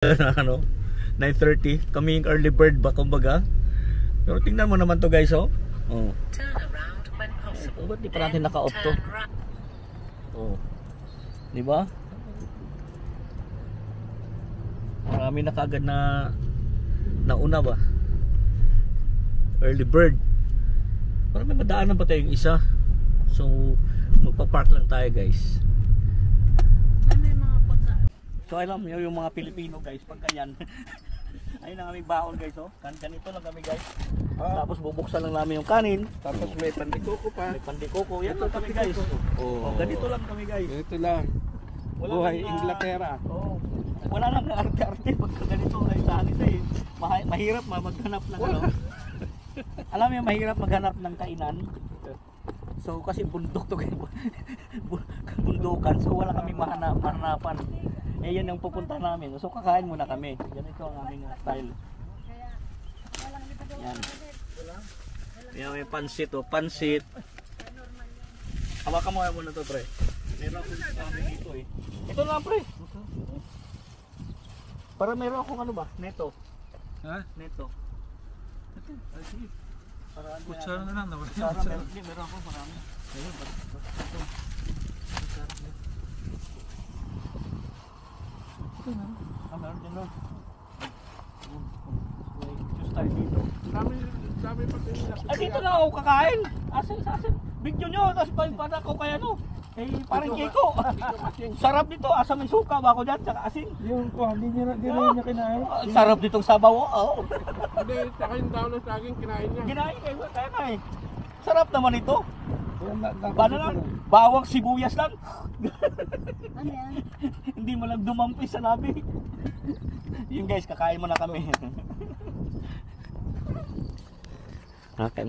Ano, 9:30. Kami yung early bird ba kumbaga. Pero tingnan mo naman to guys, oh. Oh. Ba't di pa natin naka-off to? Oh. Di ba? Marami na kagad na nauna ba? Early bird. Parang may madaanan pa tayong isa. So, magpa-park lang tayo guys. So alam nyo yung mga Pilipino guys, pag ganyan ayun na kami baon guys, oh. Ganito lang kami guys. Tapos bubuksan lang namin yung kanin. Tapos may pandikoko pa. May pandikoko. Yan lang kami guys. Oh, ganito lang kami guys. Ito lang. Wala Buhay nang, Inglaterra. Oh, wala nang arte-arte pag ganito ay saan ito eh. Mahirap maghanap ng ano. Alam mo yung mahirap maghanap ng kainan. So kasi bundok to kayo. Bundukan. So wala kami mahanapan. Eh yan yung pupunta namin. So kakain muna kami. Ganito ang aming style. Yan. Yan may pansit, oh. Pansit. Hawakan mo muna to, pre. Meron akong kami dito eh. Ito lang, pre. Para meron akong ano ba? Neto. Ha? Neto. Ito. Ay, sige. Para ano. Kutsara na lang. Hindi, meron akong marami. Ayun, ito. Meron din nun. Choose tayo dito. Dami pa din. Dito na ako kakain. Asin. Video nyo. Tapos para ako kaya no. Eh, parang Kiko. Sarap dito. Asa may suka ba ako dyan? Tsaka asin. Yung ko, hindi niya kinain. Sarap ditong sabaw. Oh. Hindi, saka yung daw na saging kinain niya. Kinain kayo. Kaya na eh. Sarap naman ito. Paano lang? Bawang sibuyas lang. Ano yan? Hindi mo lang dumampi sa labi. Yun guys, kakain mo na kami. Kain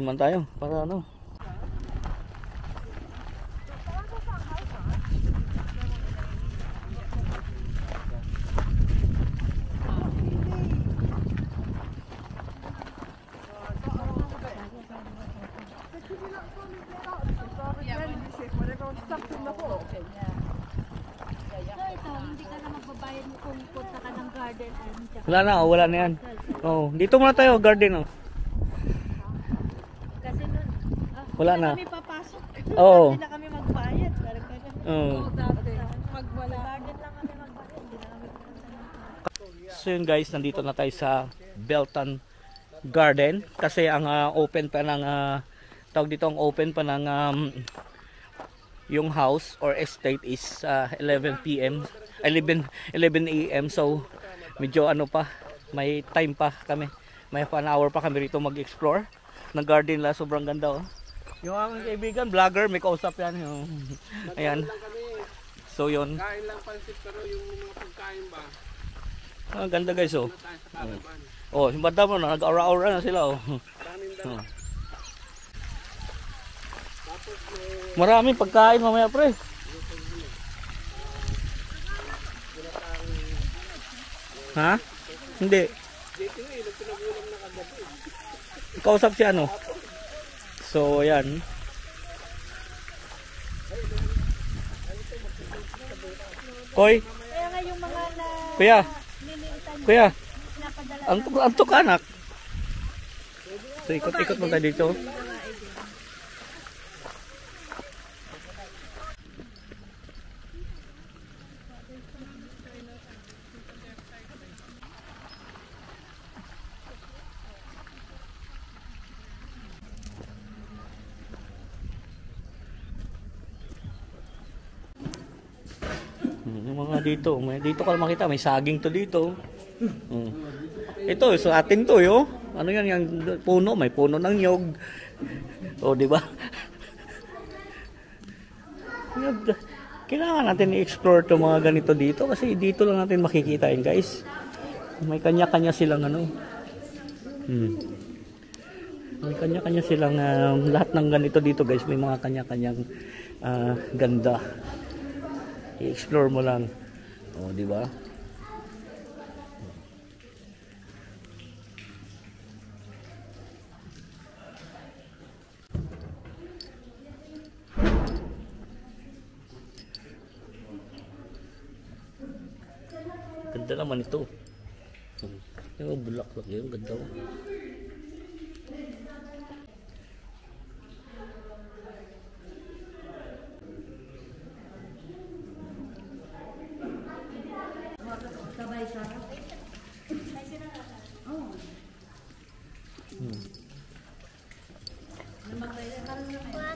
man tayo. Para ano? Hindi ka na magbabayad mo kung punta ka ng garden. Wala na yan. Oh, dito muna tayo, garden oh. Kasi nun, Wala na. kami papasok. Oo. Hindi na kami magbayad. Oh. Pag wala garden lang kami magbayad. Hindi na kami punta. So yun guys, nandito na tayo sa Belton Garden kasi ang open pa ng tawag dito, ang open pa ng yung house or estate is 11 PM 11 AM. So medyo ano pa, may time pa kami, may 1 hour pa kami rito mag-explore ng garden la. Sobrang ganda oh. Yung aking kaibigan vlogger, may kausap yan yung ayan. So yun, Kain lang pansit pero yung mga pagkain ba? ang ganda guys oh. Oh, yung banda mo na, nag-aura-aura na sila oh. Maraming pagkain mamaya pre. Ha? Hindi. Kausap si ano? So ayan. Koy. Kaya nga yung mga na Kuya. niliitan Kuya. napadala. Antok anak. So ikot-ikot mo tayo dito. Yung mga dito ka makita, may saging to dito. Ito sa atin to yo. Ano yan, yung puno, may puno ng nyog. O di ba? Kailangan natin i-explore to mga ganito dito kasi dito lang natin makikita yun guys. May kanya-kanya silang ano. May kanya-kanya silang lahat ng ganito dito guys, may mga kanya-kanyang ganda. I-explore mo lang. O, di ba? Ganda naman ito. Yung bulaklak yun, ganda.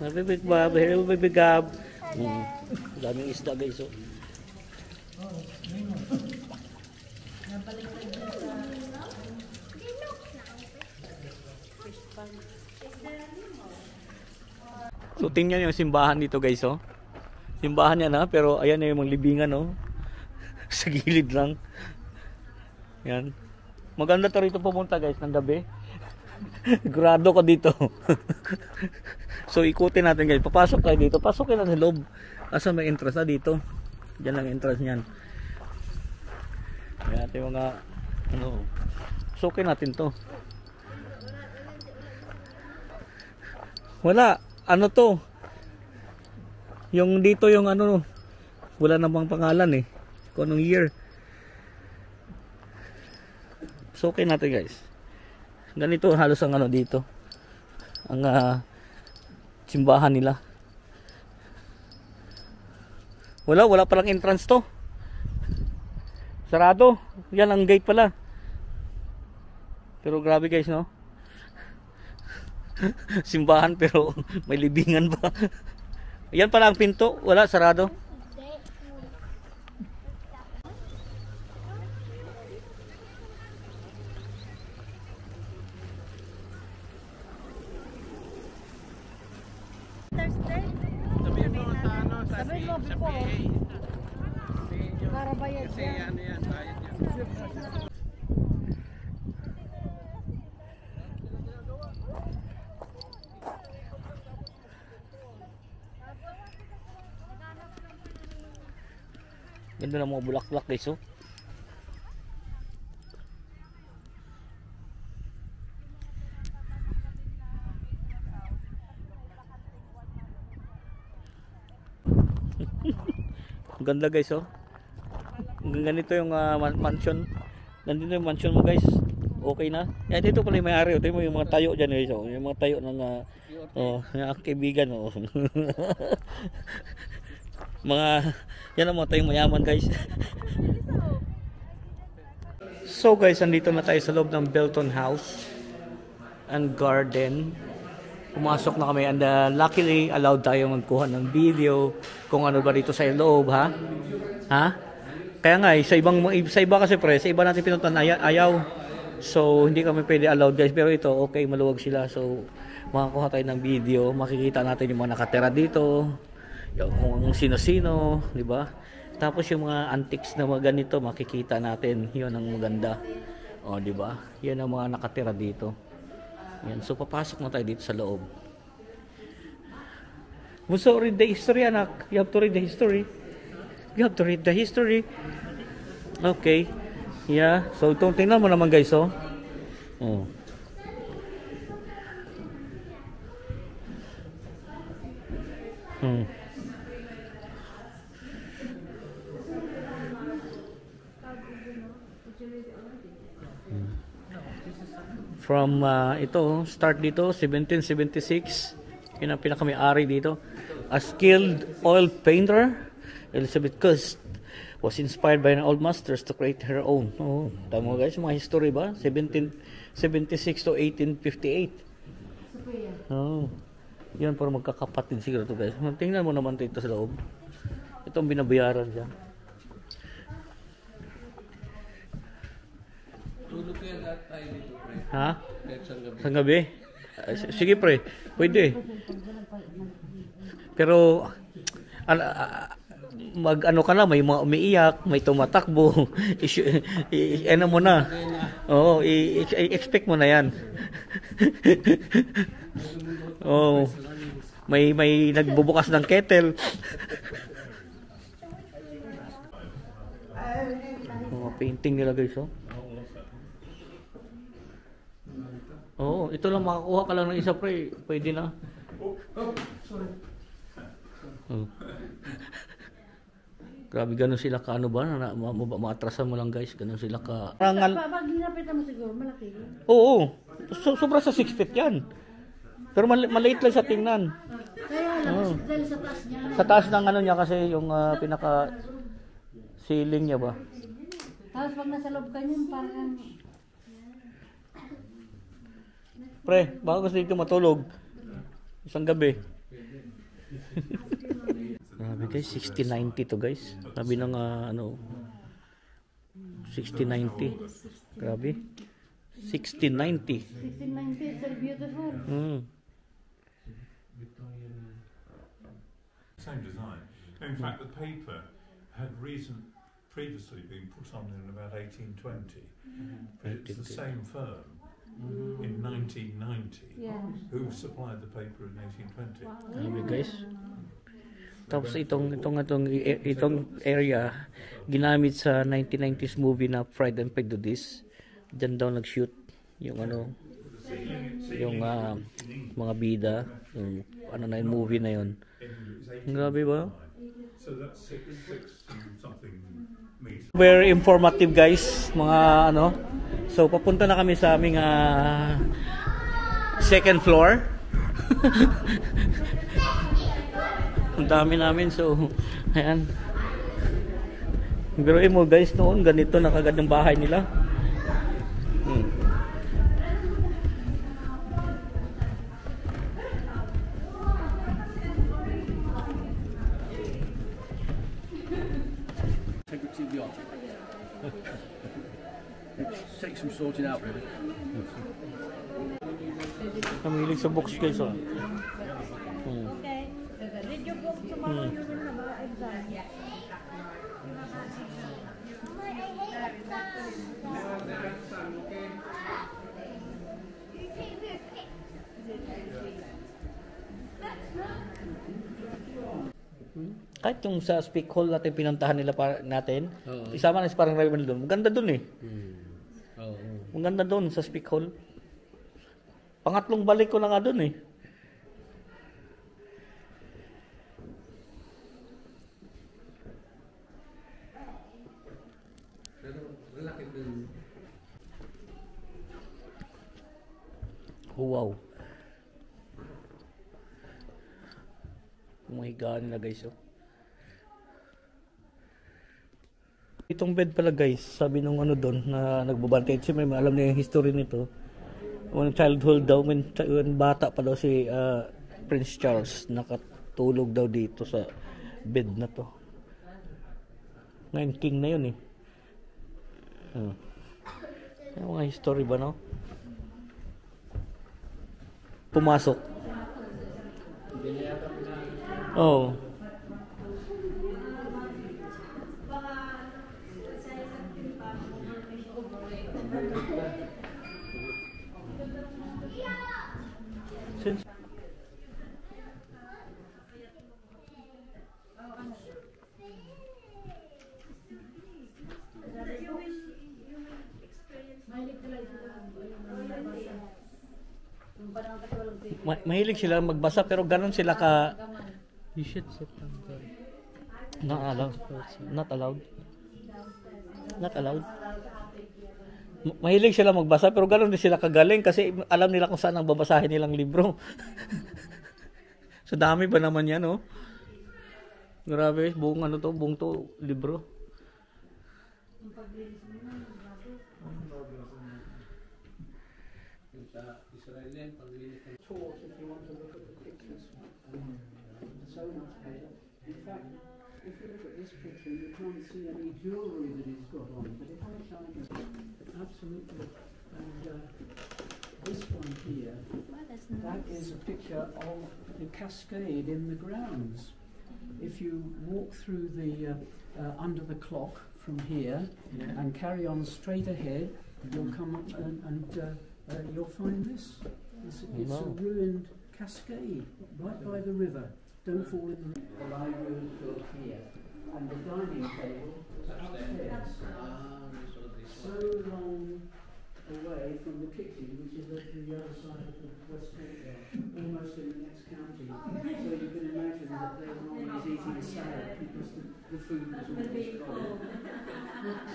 Nabibigab, nabibigab. Daming isda guys. Oh. So tingnan yung simbahan dito guys. Oh. Simbahan yan ha, pero ayan na yung mga libingan. Oh. Sa gilid lang. Yan. Maganda to rito pumunta guys ng gabi. Grado ko dito. So ikutin natin guys. Papasok tayo dito. Pasok na sa loob. Asa may entrance na dito. Diyan lang entrance niyan. Ayan natin mga ano. Pasukin natin to. Wala. Ano to? Yung dito yung ano. Wala namang pangalan eh. Kung anong year. Pasukin natin guys. Ganito halos ang ano dito. Ang simbahan nila. Wala palang entrance to. Sarado. Yan ang gate pala. Pero grabe guys, no? Simbahan pero may libingan pa. Yan pala ang pinto. Wala, sarado. Thursday? Sabihin mo sa ano, sa Sabihin mo sa before. PA. Sabihin nyo. Para bayad Kasi yan. ano yan, bayad yan. Ganda ng mga bulaklak guys, oh. Ganda guys, oh. Ganito yung mansion. Nandito yung mansion mo guys. Okay na. Yan dito pala yung may-ari. Ito mo yung mga tayo dyan guys, oh. Yung mga tayo ng yung aking kaibigan, oh. Mga yan ang mga tayong mayaman guys. So guys, andito na tayo sa loob ng Belton House and Garden. Pumasok na kami and luckily allowed tayo magkuha ng video kung ano ba dito sa loob, ha? Ha? Kaya nga sa iba kasi pre, sa iba natin pinuntan ayaw. So hindi kami pwede allowed guys, pero ito okay, maluwag sila. So makakuha tayo ng video, makikita natin yung mga nakatira dito, yung kung sino-sino, di ba? Tapos yung mga antiques na mga ganito makikita natin, yun ang maganda. O di ba? Yan ang mga nakatira dito. Yan, so papasok na tayo dito sa loob. So read the history, anak. You have to read the history. You have to read the history. Okay. Yeah. So tingnan mo naman guys, oh. Oh. From ito, start dito 1776. Yun ang pinaka-may-ari dito. A skilled oil painter, Elizabeth Cust was inspired by an old masters to create her own. Oh, tama guys, mga history ba? 1776 to 1858. Oh. Yan para magkakapatid siguro to guys. Tingnan mo naman dito sa loob. Ito ang binabayaran diyan. Tulog kaya lahat tayo dito, pre. Ha? Kahit saan gabi. Sa gabi? Sige pre, pwede. Pero mag ano ka na, may mga umiiyak, may tumatakbo. Ano mo na. Oo, i-expect mo na 'yan. Oh. May nagbubukas ng kettle. Mga painting nila guys, oh. Oo, ito lang makakuha ka lang ng isa pre, pwede na. Sorry. Oh. Grabe, ganun sila ka, ano ba? Maatrasan mo lang guys, ganun sila ka. Parangal. Pag ninapitan mo siguro, malaki. Oo, sobra sa 6 feet yan. Pero maliit lang sa tingnan. Kaya lang, dahil sa taas niya. Sa taas ng ano niya kasi yung pinaka ceiling niya ba. Tapos pag nasa loob ka niyan, parang... Pre, baka gusto dito matulog. Isang gabi. Grabe guys, 6090 to guys. Sabi ng ano 6090. Grabe. 6090. 1690, it's so beautiful. Same design. In fact, the paper had previously been put on in about 1820, but it's the same firm in 1990 Yeah. who supplied the paper in 1820. Grabe guys. Tapos itong area ginamit sa 1990s movie na Pride and Prejudice. Diyan daw nag-shoot yung ano yung mga bida, yung ano na yung movie na yun. Grabe ba? So that's six something meters. Very informative guys, mga ano. So papunta na kami sa aming second floor. Ang dami namin, so ayan. Pero mo guys, noon ganito na kagad ng bahay nila. Integrity of the object. It takes some sorting out, really. Kamilig sa box guys, oh. Okay. Did you book tomorrow? You will have an exam. Kahit yung sa speak hall natin pinuntahan nila natin, Oo. isama na si parang Raymond doon. Maganda doon eh. Oh. Maganda doon sa speak hall. Pangatlong balik ko na nga doon eh. Pero malaki din. Oh, wow. Umahigaan na guys, oh. Itong bed pala guys, sabi nung ano doon na nagbabantay, siyempre alam na yung history nito. When childhood daw, when bata pa daw si Prince Charles, nakatulog daw dito sa bed na to. Ngayon king na yun eh. Yung mga history ba, no? Pumasok. Oh. Since mahilig sila magbasa pero ganon sila ka You should sit down there. not allowed. Not allowed. Not allowed. Mahilig sila magbasa pero ganon din sila kagaling kasi alam nila kung saan ang babasahin nilang libro. So dami ba naman yan, oh? Grabe, buong ano to, buong to libro. Israeli, paglilit ng Taught if you want to look at the pictures. So much better. In fact, if you look at this picture, you can't see any jewellery that he's got on, but if I shine it, absolutely. And this one here, that is a picture of the cascade in the grounds. If you walk through the under the clock from here and carry on straight ahead, you'll come up and you'll find this. It's a ruined cascade right by the river. Don't fall in the river. The library is built here, and the dining table is upstairs. So long away from the kitchen, which is at the other side of the West Courtyard, almost in the next county. So you can imagine that they were always eating salad because the food was almost gone.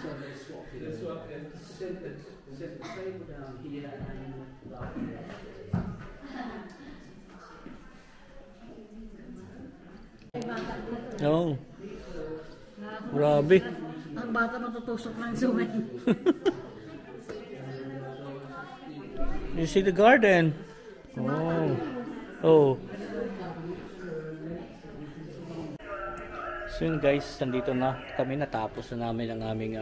So they swapped it. Set the table down here and that here. Oh. Grabe. Ang bata matutusok ng sumin. You see the garden? Oh. Oh. So yun guys, nandito na kami, natapos na namin ang aming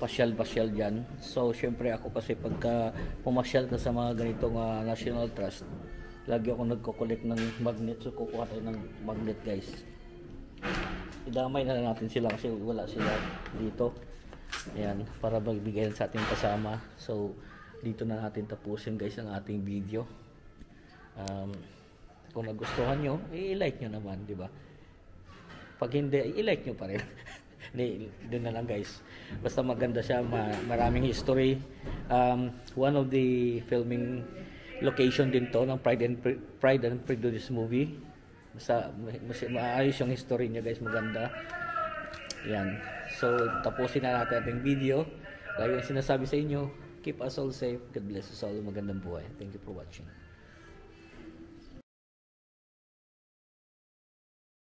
pasyal-pasyal dyan. So syempre ako kasi pagka pumasyal ka sa mga ganitong National Trust, lagi ako nagko-collect ng magnet. So kukuha tayo ng magnet guys. Idamay na natin sila kasi wala sila dito. Ayan, para magbigay sa ating kasama. So dito na natin tapusin guys ang ating video. Kung nagustuhan nyo, i-like nyo naman, di ba? Pag hindi, i-like nyo pa rin. Doon na lang guys. Basta maganda siya, maraming history. One of the filming location din to ng Pride and Prejudice movie. Basta maayos yung history niya guys, maganda. Yan. So tapusin na natin ating video. Lagi yung sinasabi sa inyo, keep us all safe. God bless us all. Magandang buhay. Thank you for watching.